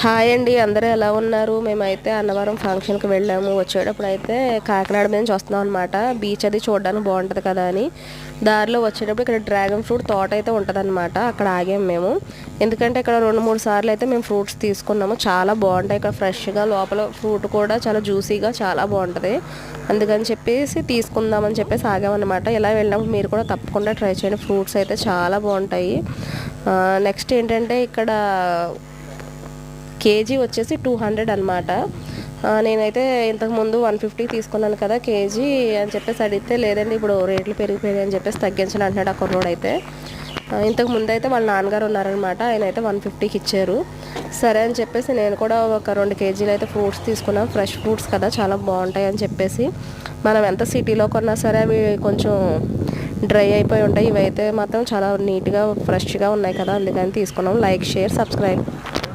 Hi అండి, అందరూ ఎలా ఉన్నారు? మేమైతే అన్నవరం ఫంక్షన్కి వెళ్ళాము. వచ్చేటప్పుడు అయితే కాకినాడ మీద నుంచి వస్తున్నాం అనమాట. బీచ్ అది చూడడానికి బాగుంటుంది కదా అని. దారిలో వచ్చేటప్పుడు ఇక్కడ డ్రాగన్ ఫ్రూట్ తోట అయితే ఉంటుందన్నమాట. అక్కడ ఆగాము మేము. ఎందుకంటే ఇక్కడ 2-3 సార్లు అయితే మేము ఫ్రూట్స్ తీసుకున్నాము. చాలా బాగుంటాయి ఇక్కడ, ఫ్రెష్గా లోపల ఫ్రూట్ కూడా చాలా జ్యూసీగా చాలా బాగుంటుంది. అందుకని చెప్పేసి తీసుకుందామని చెప్పేసి ఆగామన్నమాట. ఇలా వెళ్ళినప్పుడు మీరు కూడా తప్పకుండా ట్రై చేయండి. ఫ్రూట్స్ అయితే చాలా బాగుంటాయి. నెక్స్ట్ ఏంటంటే ఇక్కడ కేజీ వచ్చేసి 200 అనమాట. నేనైతే ఇంతకుముందు 150 తీసుకున్నాను కదా కేజీ అని చెప్పేసి అడిగితే, లేదండి ఇప్పుడు రేట్లు పెరిగిపోయాయి అని చెప్పేసి తగ్గించని అంటున్నాడు ఆ కుర్రోడు అయితే. ఇంతకు ముందు అయితే వాళ్ళ నాన్నగారు ఉన్నారనమాట, ఆయన అయితే 150కి ఇచ్చారు. సరే అని చెప్పేసి నేను కూడా ఒక 2 కేజీలు అయితే ఫ్రూట్స్ తీసుకున్నాను. ఫ్రెష్ ఫ్రూట్స్ కదా, చాలా బాగుంటాయి అని చెప్పేసి. మనం ఎంత సిటీలో కొన్నా సరే అవి కొంచెం డ్రై అయిపోయి ఉంటాయి. ఇవైతే మాత్రం చాలా నీట్గా ఫ్రెష్గా ఉన్నాయి కదా, అందుకని తీసుకున్నాం. Like, share, subscribe.